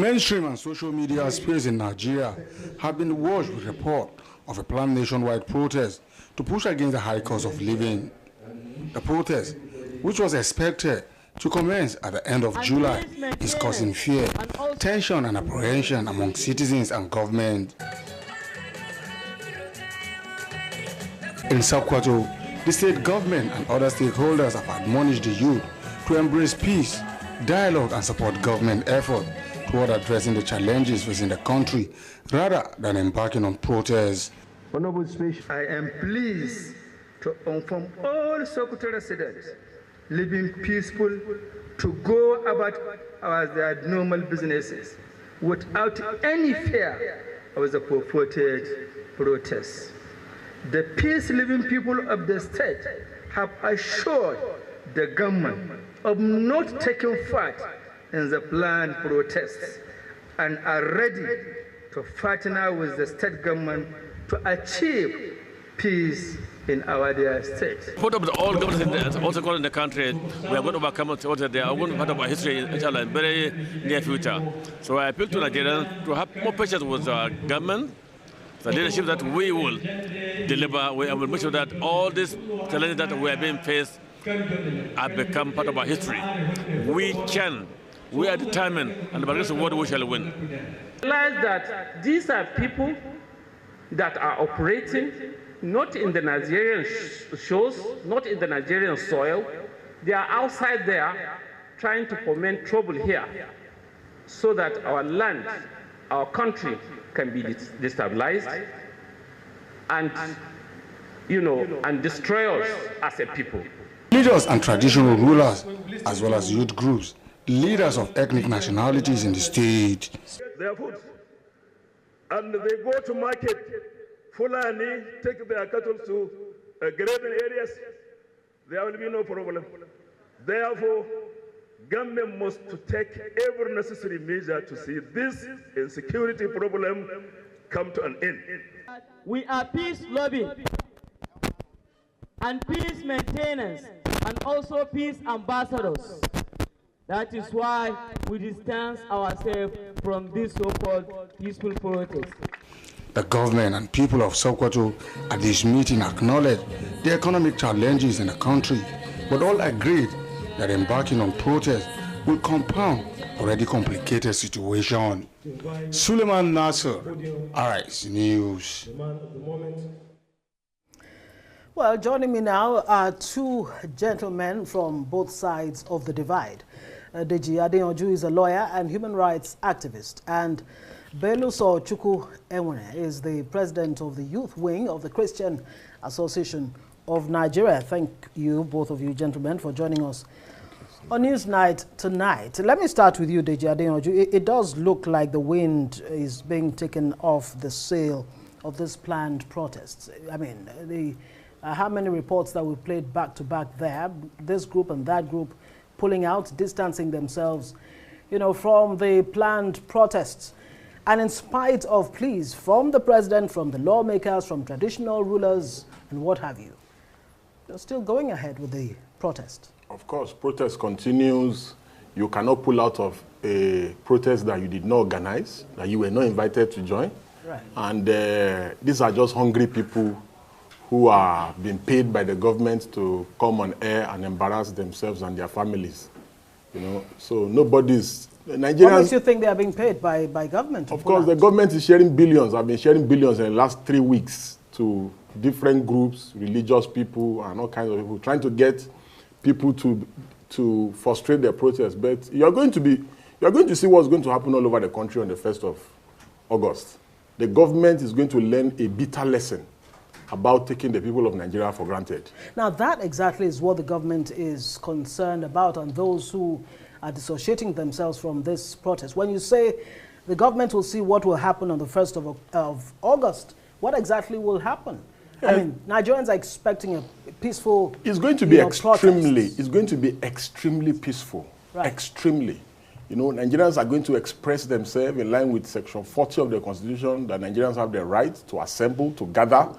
Mainstream and social media space in Nigeria have been washed with report of a planned nationwide protest to push against the high cost of living. The protest, which was expected to commence at the end of July, is causing fear, tension and apprehension among citizens and government. In Sokoto, the state government and other stakeholders have admonished the youth to embrace peace, dialogue and support government effort toward addressing the challenges facing the country rather than embarking on protests. Honorable Speaker, I am pleased to inform all Sokoto residents living peaceful to go about their normal businesses without any fear of the purported protests. The peace-loving people of the state have assured the government of not taking part in the planned protests and are ready to partner with the state government to achieve peace in our dear state. Part of all governments also in the country, we are going to overcome what they are going to part of our history in the very near future. So I appeal to Nigerians to have more patience with our government, the leadership that we will deliver, and will make sure that all these challenges that we are being faced have become part of our history. We are determined, and by the grace of God we shall win. Realize that these are people that are operating not in the Nigerian shores, not in the Nigerian soil. They are outside there trying to foment trouble here so that our land, our country can be destabilized and, and destroy us as a people. Leaders and traditional rulers, as well as youth groups, leaders of ethnic nationalities in the state. Their food, and they go to market. Fulani take their cattle to grazing areas. There will be no problem. Therefore, government must take every necessary measure to see this insecurity problem come to an end. We are peace-loving and peace maintainers and also peace ambassadors. That is why we distance ourselves from this so-called peaceful protest. The government and people of Sokoto at this meeting acknowledged the economic challenges in the country, but all agreed that embarking on protests will compound already complicated situation. Suleiman Nasser, RIC News. Well, joining me now are two gentlemen from both sides of the divide. Deji Adeyanju is a lawyer and human rights activist, and Beluso Chukwu Enwene is the president of the youth wing of the Christian Association of Nigeria. Thank you, both of you gentlemen, for joining us on Newsnight tonight. Let me start with you, Deji Adeyanju. It does look like the wind is being taken off the sail of this planned protests. I mean, how many reports that we played back to back there, this group and that group pulling out, distancing themselves, from the planned protests. And in spite of pleas from the president, from the lawmakers, from traditional rulers, and what have you, you're still going ahead with the protest. Of course, protest continues. You cannot pull out of a protest that you did not organize, that you were not invited to join. Right. And these are just hungry people who are being paid by the government to come on air and embarrass themselves and their families. So nobody's... Nigerians, what makes you think they are being paid by government? Of course, the government is sharing billions. I've been sharing billions in the last 3 weeks to different groups, religious people, and all kinds of people, trying to get people to frustrate their protests. But you're going to see what's going to happen all over the country on the 1st of August. The government is going to learn a bitter lesson about taking the people of Nigeria for granted. Now, that exactly is what the government is concerned about, and those who are dissociating themselves from this protest. When you say the government will see what will happen on the 1st of August, what exactly will happen? I mean, Nigerians are expecting a peaceful. It's going to be extremely. It's going to be extremely peaceful. Right. Extremely. Nigerians are going to express themselves in line with Section 40 of the Constitution, that Nigerians have the right to assemble, to gather,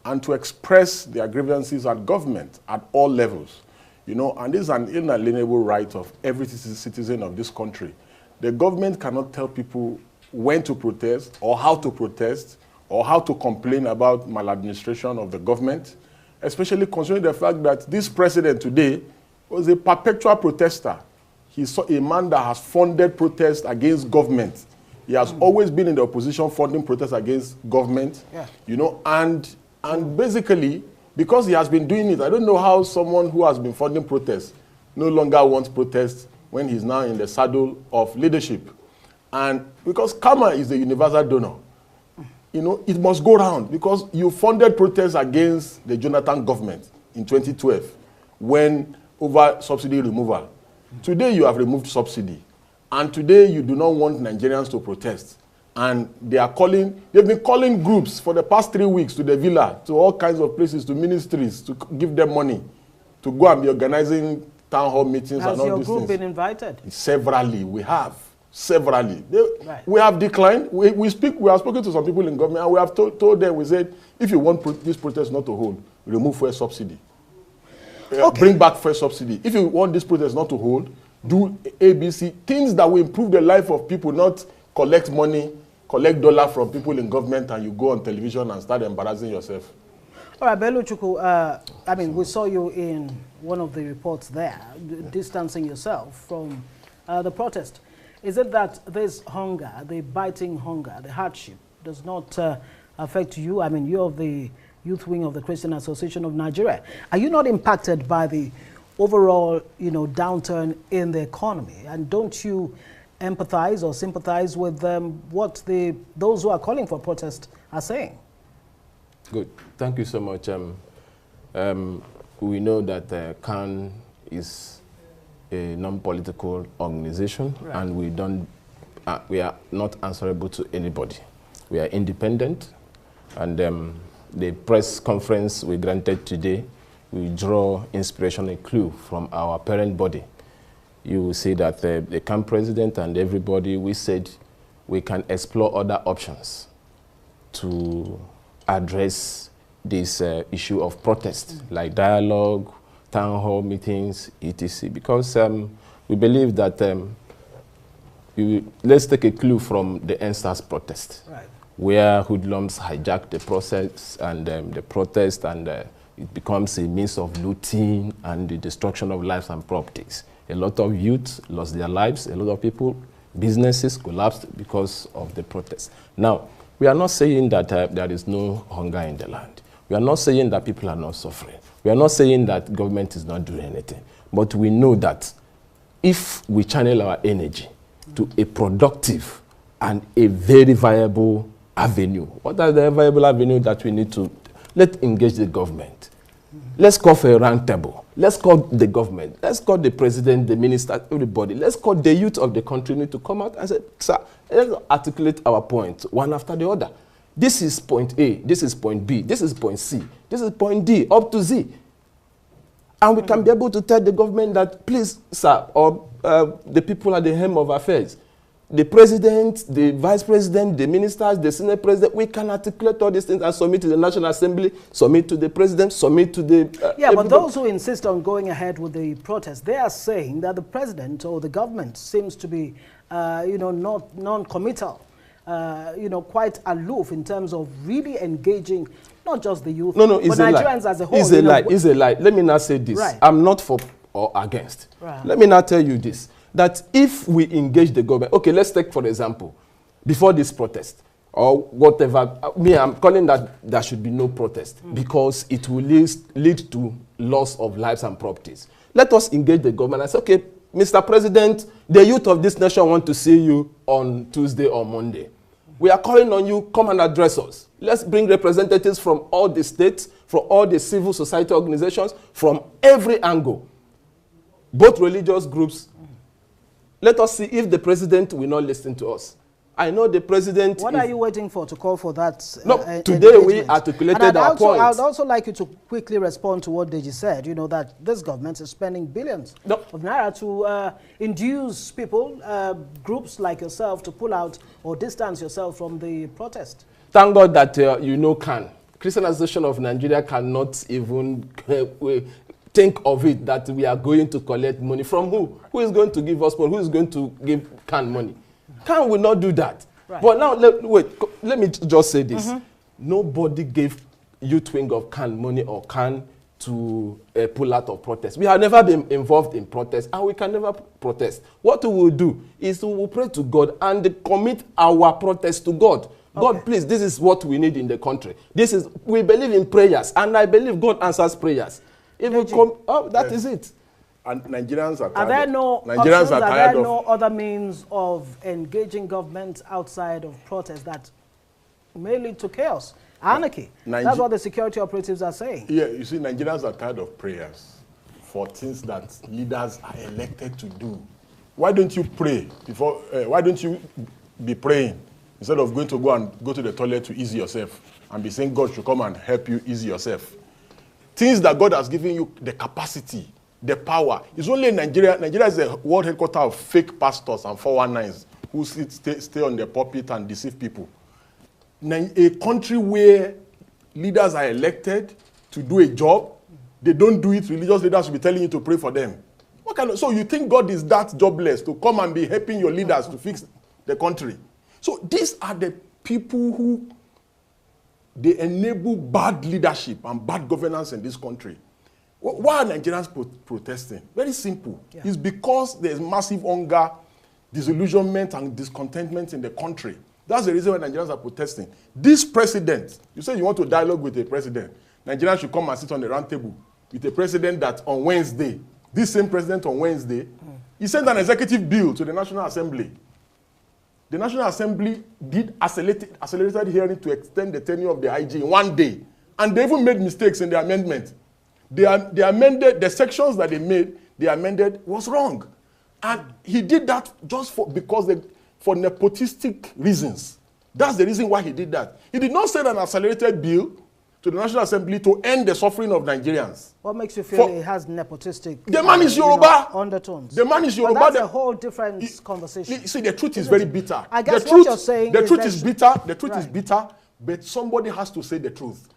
and to express their grievances at government at all levels. And this is an inalienable right of every citizen of this country, The government cannot tell people when to protest or how to complain about maladministration of the government, especially considering the fact that this president today was a perpetual protester. He's a man that has funded protests against government. He has always been in the opposition funding protests against government, you know, and basically, because he has been doing it, I don't know how someone who has been funding protests no longer wants protests when he's now in the saddle of leadership. And because karma is the universal donor, you know, it must go round, because you funded protests against the Jonathan government in 2012 when over subsidy removal. Today you have removed subsidy, and today you do not want Nigerians to protest. And they've been calling groups for the past 3 weeks to the villa, to all kinds of places, to ministries, to give them money, to go and be organizing town hall meetings and all these things. Has your group been invited? Severally, we have. Severally. We have declined. We have spoken to some people in government, and we have told them, we said, if you want this protest not to hold, remove fuel subsidy. Bring back fuel subsidy. If you want this protest not to hold, do ABC, things that will improve the life of people, not collect money, collect dollar from people in government, and you go on television and start embarrassing yourself. All right, Bello Chukwu, I mean, we saw you in one of the reports there, distancing yourself from the protest. Is it that this hunger, the biting hunger, the hardship, does not affect you? I mean, you're of the youth wing of the Christian Association of Nigeria. Are you not impacted by the overall, you know, downturn in the economy? And don't you empathize or sympathize with what those who are calling for protest are saying? Good. Thank you so much. We know that CAN is a non-political organization, right, and we are not answerable to anybody. We are independent, and the press conference we granted today, we draw inspiration and clue from our parent body. You will see that the CAN president and everybody, we said we can explore other options to address this issue of protest, like dialogue, town hall meetings, etc. Because we believe that, let's take a clue from the NSAS protest, right, where hoodlums hijacked the process and the protest, and it becomes a means of looting and the destruction of lives and properties. A lot of youth lost their lives, a lot of people, businesses collapsed because of the protest. Now, we are not saying that there is no hunger in the land. We are not saying that people are not suffering. We are not saying that government is not doing anything. But we know that if we channel our energy to a productive and a very viable avenue, what are the viable avenue that we need to? Let's engage the government. Let's call for a round table. Let's call the government. Let's call the president, the minister, everybody. Let's call the youth of the country need to come out and say, sir, let's articulate our points one after the other. This is point A, this is point B, this is point C, this is point D, up to Z. And we can be able to tell the government that, please, sir, or the people at the helm of affairs, the president, the vice president, the ministers, the senate president, we can articulate all these things and submit to the National Assembly, submit to the president, submit to the... yeah, but those who insist on going ahead with the protest, they are saying that the president or the government seems to be, you know, not non-committal, you know, quite aloof in terms of really engaging not just the youth, but Nigerians as a whole. It's a lie. It's a lie. Let me not say this. Right. I'm not for or against. Right. Let me not tell you this, that if we engage the government, okay, let's take, for example, before this protest, or whatever, I'm calling that there should be no protest, because it will lead to loss of lives and properties. Let us engage the government and say, okay, Mr. President, the youth of this nation want to see you on Tuesday or Monday. We are calling on you, come and address us. Let's bring representatives from all the states, from all the civil society organizations, from every angle, both religious groups. Let us see if the president will not listen to us. I know the president... What are you waiting for to call for that today engagement? We articulated our point. I'd also like you to quickly respond to what Deji said, you know, that this government is spending billions of naira to induce people, groups like yourself, to pull out or distance yourself from the protest. Thank God that, you know, CAN, Christian Association of Nigeria, cannot even think of it that we are going to collect money from who? Who is going to give us money? Who is going to give CAN money? CAN will not do that. Right. But now, let me just say this. Nobody gave youth wing of CAN money or CAN to pull out of protest. We have never been involved in protest, and we can never protest. What we will do is we will pray to God and commit our protest to God. God, please, this is what we need in the country. We believe in prayers, and I believe God answers prayers. If we come, that is it. And Nigerians are tired. Are there no Nigerians are tired of no other means of engaging government outside of protest that may lead to chaos, anarchy? That's what the security operatives are saying. Yeah, you see, Nigerians are tired of prayers for things that leaders are elected to do. Why don't you pray before? Why don't you be praying instead of going to the toilet to ease yourself and be saying God should come and help you ease yourself? Things that God has given you the capacity, the power. It's only in Nigeria. Nigeria is the world headquarters of fake pastors and 419s who stay on the pulpit and deceive people. A country where leaders are elected to do a job, they don't do it, religious leaders will be telling you to pray for them. So you think God is that jobless to come and be helping your leaders to fix the country? So these are the people who they enable bad leadership and bad governance in this country. Why are Nigerians protesting? Very simple. Yeah. It's because there's massive hunger, disillusionment, and discontentment in the country. That's the reason why Nigerians are protesting. This president, you say you want to dialogue with a president, Nigerians should come and sit on the round table with a president that on Wednesday, this same president on Wednesday, he sent an executive bill to the National Assembly. The National Assembly did accelerated hearing to extend the tenure of the IG in 1 day. And they even made mistakes in the amendment. They amended, the sections that they amended was wrong. And he did that just for nepotistic reasons. That's the reason why he did that. He did not send an accelerated bill to the National Assembly to end the suffering of Nigerians. What makes you feel it has nepotistic the man is Yoruba. Undertones? The man is Yoruba. But that's a whole different conversation. See, the truth is very bitter. I guess what you're saying the truth is bitter. The truth is bitter, but somebody has to say the truth.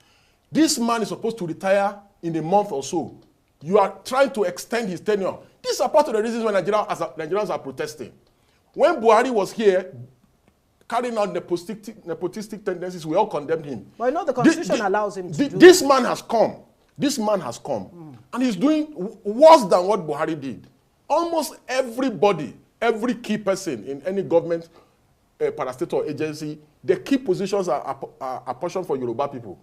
This man is supposed to retire in a month or so. You are trying to extend his tenure. These are part of the reasons why Nigerians are protesting. When Buhari was here, carrying out nepotistic tendencies, we all condemned him. But the Constitution allows him to do this man has come. This man has come. And he's doing worse than what Buhari did. Almost everybody, every key person in any government, parastatal or agency, the key positions are apportioned for Yoruba people.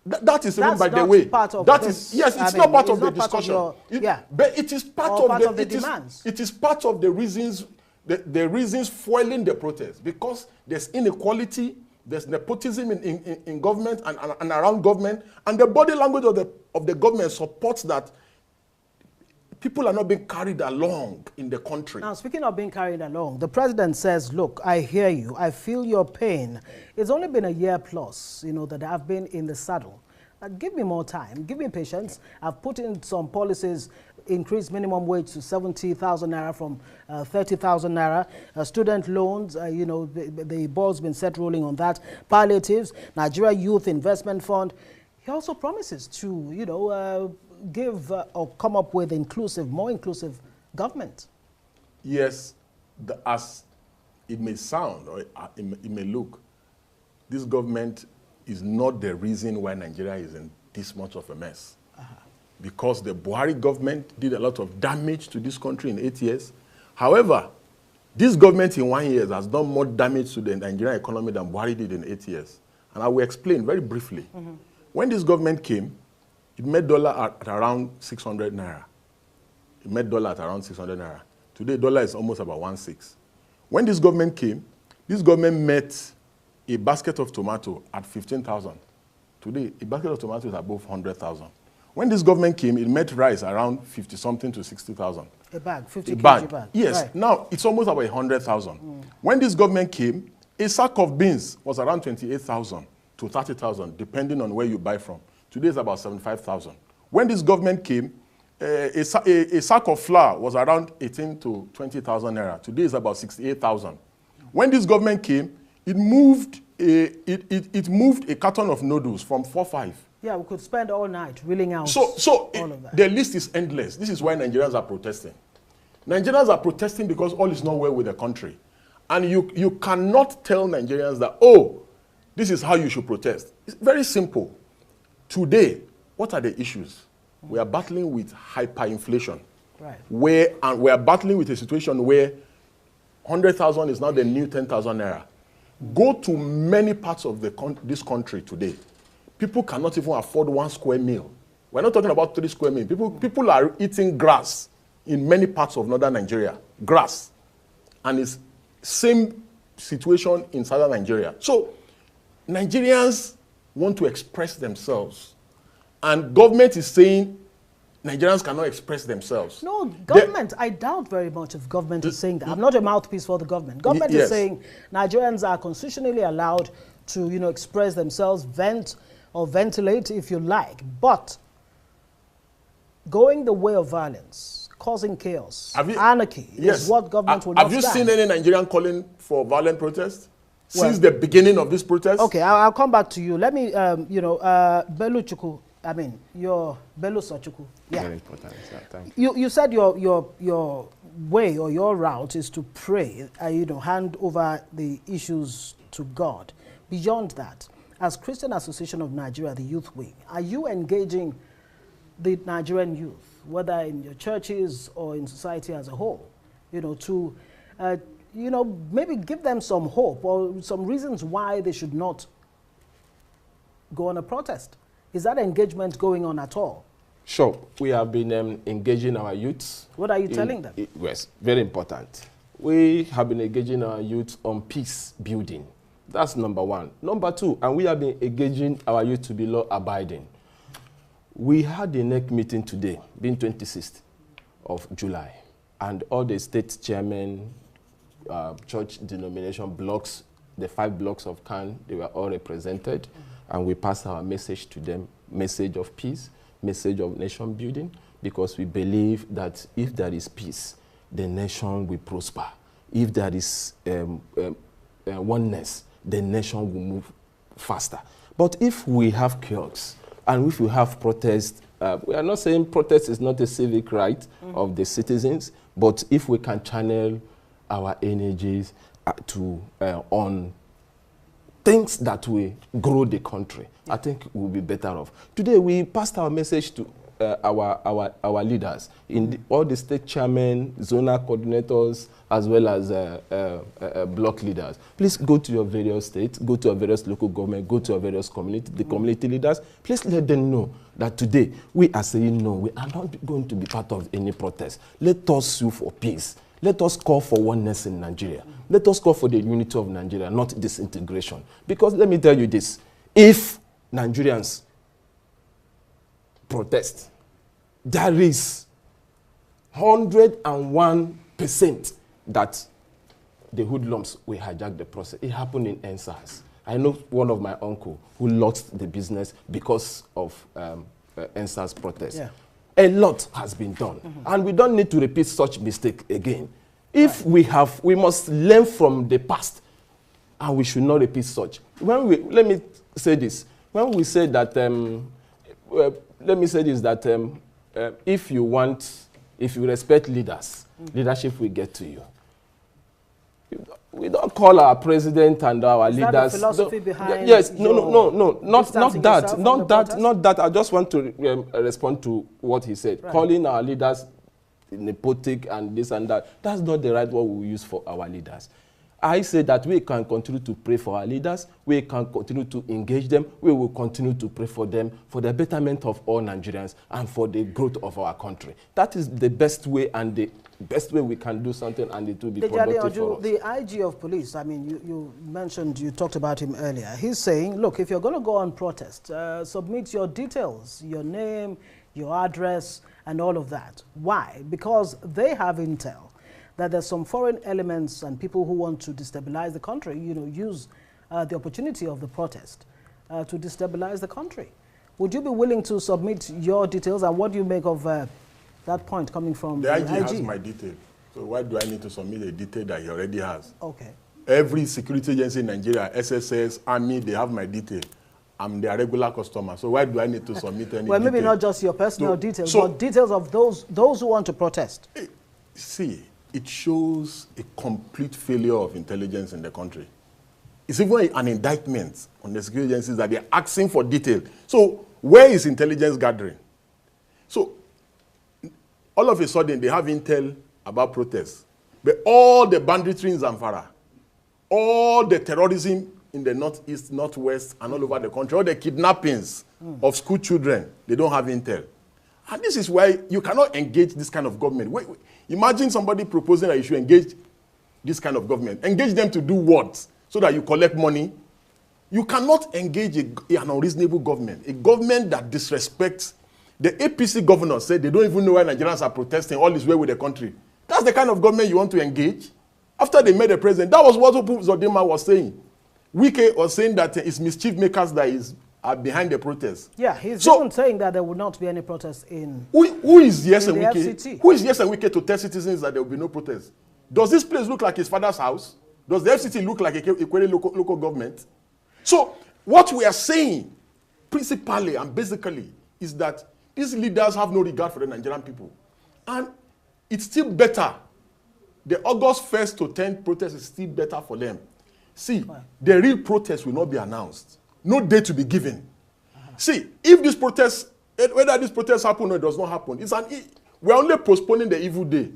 That is even by the way. It's not part of the discussion. But it is part of the demands. It is part of the reasons. The reasons fueling the protest, because there's inequality, there's nepotism in government and around government, and the body language of the government supports that people are not being carried along in the country. Now, speaking of being carried along, the president says, look, I hear you, I feel your pain. It's only been a year plus, that I've been in the saddle. Give me more time, give me patience. I've put in some policies, increased minimum wage to 70,000 naira from 30,000 naira. Student loans, the ball's been set rolling on that. Palliatives, Nigeria Youth Investment Fund. He also promises to, give or come up with more inclusive government. Yes, as it may sound or it may look, this government is not the reason why Nigeria is in this much of a mess. Because the Buhari government did a lot of damage to this country in 8 years. However, this government in 1 year has done more damage to the Nigerian economy than Buhari did in 8 years. And I will explain very briefly. When this government came, it made dollar at around 600 naira. It made dollar at around 600 naira. Today, dollar is almost about 1.6. When this government came, this government met a basket of tomato at 15,000. Today, a basket of tomato is above 100,000. When this government came, it met rice around 50-something to 60,000. A bag, 50 kg bag. Yes. Right. Now, it's almost about 100,000. When this government came, a sack of beans was around 28,000 to 30,000, depending on where you buy from. Today, it's about 75,000. When this government came, a sack of flour was around 18 to 20,000 naira. Today, it's about 68,000. When this government came, it moved a carton of noodles from 4.5 Yeah, we could spend all night reeling out So all of that. the list is endless. This is why Nigerians are protesting. Nigerians are protesting because all is not well with the country. And you cannot tell Nigerians that, oh, this is how you should protest. It's very simple. Today, what are the issues? We are battling with hyperinflation. Right. And we are battling with a situation where 100,000 is now the new 10,000 naira. Go to many parts of this country today. People cannot even afford 1 square meal. We're not talking about 3 square meals. People are eating grass in many parts of northern Nigeria. Grass. And it's same situation in southern Nigeria. So Nigerians want to express themselves. And government is saying Nigerians cannot express themselves. No, government, I doubt very much if government is saying that. I'm not a mouthpiece for the government. Government is saying Nigerians are constitutionally allowed to, express themselves, vent or ventilate if you like. But going the way of violence, causing chaos, anarchy is what government will not stand. Have you seen any Nigerian calling for violent protest since the beginning of this protest? Okay, I'll come back to you. Let me, Bello Chukwu, your Bello Sochukwu. Yeah. Very important. Thank you. You said your way or your route is to pray, hand over the issues to God. Beyond that, as Christian Association of Nigeria, the youth wing, are you engaging the Nigerian youth, whether in your churches or in society as a whole, to, maybe give them some hope or some reasons why they should not go on a protest? Is that engagement going on at all? Sure. We have been engaging our youths. What are you telling them? Yes, very important. We have been engaging our youth on peace building. That's number one. Number two, and we have been engaging our youth to be law-abiding. We had a NEC meeting today, being 26th of July, and all the state chairmen, church denomination blocks, the 5 blocks of CAN, they were all represented, and we passed our message to them, message of peace, message of nation building, because we believe that if there is peace, the nation will prosper. If there is oneness, the nation will move faster. But if we have chaos, and if we have protest, we are not saying protest is not a civic right of the citizens, but if we can channel our energies on things that will grow the country, I think we'll be better off. Today, we passed our message to our leaders, in all the state chairmen, zonal coordinators, as well as block leaders. Please go to your various states, go to your various local government, go to your various community, the community leaders. Please let them know that today we are saying no, we are not going to be part of any protest. Let us sue for peace. Let us call for oneness in Nigeria. Let us call for the unity of Nigeria, not disintegration. Because let me tell you this, if Nigerians protest, there is 101% that the hoodlums will hijack the process. It happened in NSAS. I know one of my uncle who lost the business because of NSAS protest. Yeah. A lot has been done, and we don't need to repeat such mistake again. If we must learn from the past, and we should not repeat such. Let me say this. When we say that, if you respect leaders, leadership will get to you. We don't call our president and our leaders. Is that the philosophy behind? Yes, no, not that. I just want to respond to what he said. Right. Calling our leaders nepotic and this and that. That's not the right word we use for our leaders. I say that we can continue to pray for our leaders, we can continue to engage them, we will continue to pray for them, for the betterment of all Nigerians and for the growth of our country. That is the best way, and the best way we can do something, and it will be productive for us. The IG of police, I mean, you talked about him earlier. He's saying, look, if you're going to go on protest, submit your details, your name, your address, and all of that. Why? Because they have intel that there's some foreign elements and people who want to destabilize the country, use the opportunity of the protest to destabilize the country. Would you be willing to submit your details, and what do you make of that point coming from the IG? Has my detail, so why do I need to submit a detail that he already has? Okay. Every security agency in Nigeria, SSS, Army, they have my detail. I'm their regular customer. So why do I need to submit any Well, maybe detail? not just your personal details, but details of those who want to protest. See, it shows a complete failure of intelligence in the country. It's even an indictment on the security agencies that they're asking for detail. So where is intelligence gathering? So all of a sudden, they have intel about protests. But all the banditry in Zamfara, all the terrorism in the northeast, northwest, and all over the country, all the kidnappings of school children, they don't have intel. And this is why you cannot engage this kind of government. Imagine somebody proposing that you should engage this kind of government. Engage them to do what? So that you collect money? You cannot engage an unreasonable government, a government that disrespects. The APC governors said they don't even know why Nigerians are protesting all this way with the country. That's the kind of government you want to engage? After they made the president, that was what Zodima was saying. Wike was saying that it's mischief makers that are behind the protests. Yeah, he's even saying that there would not be any protests in Who is Yes and Wike? FCT? Who is Yes and Wike to tell citizens that there will be no protests? Does this place look like his father's house? Does the FCT look like a local government? So what we are saying, principally and basically, is that these leaders have no regard for the Nigerian people. And it's still better. The August 1st to 10th protest is still better for them. See, the real protest will not be announced. No date to be given. See, if this protest, whether this protest happen or it does not happen, we're only postponing the evil day.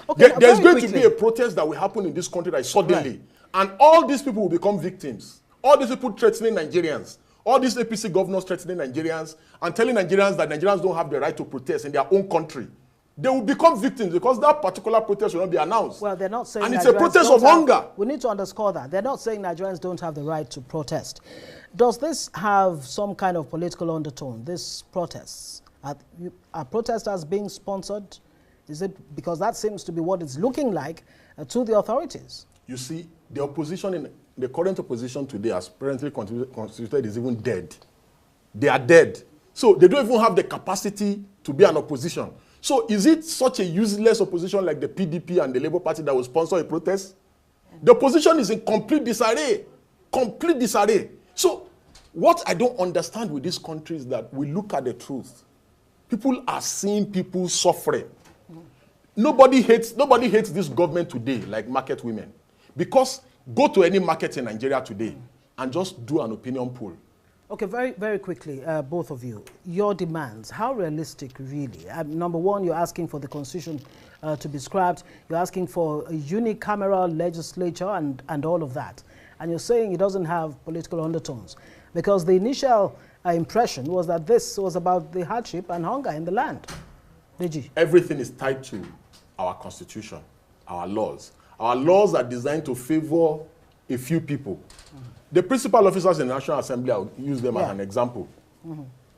Okay, There's going to be a protest that will happen in this country that suddenly, and all these people will become victims. All these people threatening Nigerians, all these APC governors threatening Nigerians and telling Nigerians that Nigerians don't have the right to protest in their own country. They will become victims because that particular protest will not be announced. Well, they're not saying and it's a protest of hunger. We need to underscore that. They're not saying Nigerians don't have the right to protest. Does this have some kind of political undertone, this protests? Are protesters being sponsored? Is it because that seems to be what it's looking like to the authorities? You see, the opposition, the current opposition today, as presently constituted, is even dead. They are dead. So they don't even have the capacity to be an opposition. So is it such a useless opposition like the PDP and the Labour Party that will sponsor a protest? The opposition is in complete disarray. Complete disarray. So what I don't understand with this country is that we look at the truth. People are seeing people suffering. Nobody hates this government today like market women. Because go to any market in Nigeria today and just do an opinion poll. Okay, very, very quickly, both of you, your demands, how realistic really? Number one, you're asking for the constitution to be scrapped. You're asking for a unicameral legislature and all of that. And you're saying it doesn't have political undertones. Because the initial impression was that this was about the hardship and hunger in the land. Deji? Everything is tied to our constitution, our laws. Our laws are designed to favor a few people. The principal officers in the National Assembly, I'll use them as an example.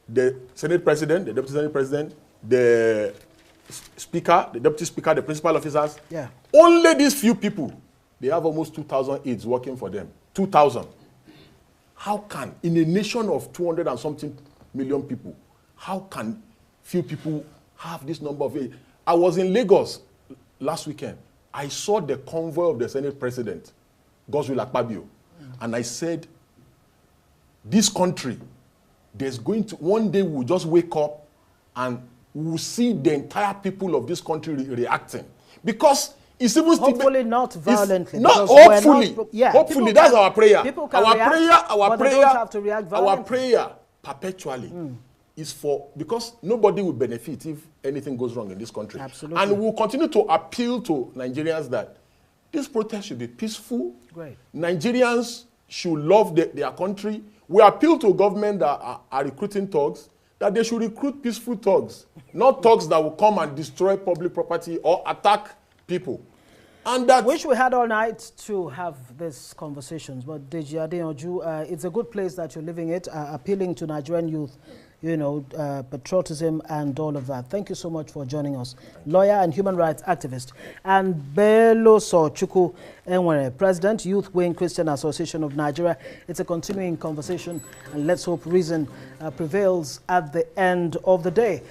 The Senate President, the Deputy Senate President, the Speaker, the Deputy Speaker, the principal officers. Only these few people, they have almost 2,000 aides working for them. 2,000. How can, in a nation of 200 and something million people, how can few people have this number of aides? I was in Lagos last weekend. I saw the convoy of the Senate President, Godswill Akpabio. And I said, this country, there's going to, one day we'll just wake up and we'll see the entire people of this country reacting. Because it's even still... Hopefully not violently. Not hopefully. Hopefully, hopefully, that's our prayer. People can react, but they don't have to react violently. Our prayer, perpetually, is for, because nobody will benefit if anything goes wrong in this country. Absolutely. And we'll continue to appeal to Nigerians that this protest should be peaceful. Great. Nigerians should love their country. We appeal to government that are recruiting thugs, that they should recruit peaceful thugs, not thugs that will come and destroy public property or attack people. And that... Wish we had all night to have these conversations, but Deji Adeyanju, it's a good place that you're living it, appealing to Nigerian youth, you know, patriotism and all of that. Thank you so much for joining us. Lawyer and human rights activist. And Beloso Chukwu Enwere, President, Youth Wing Christian Association of Nigeria. It's a continuing conversation, and let's hope reason prevails at the end of the day.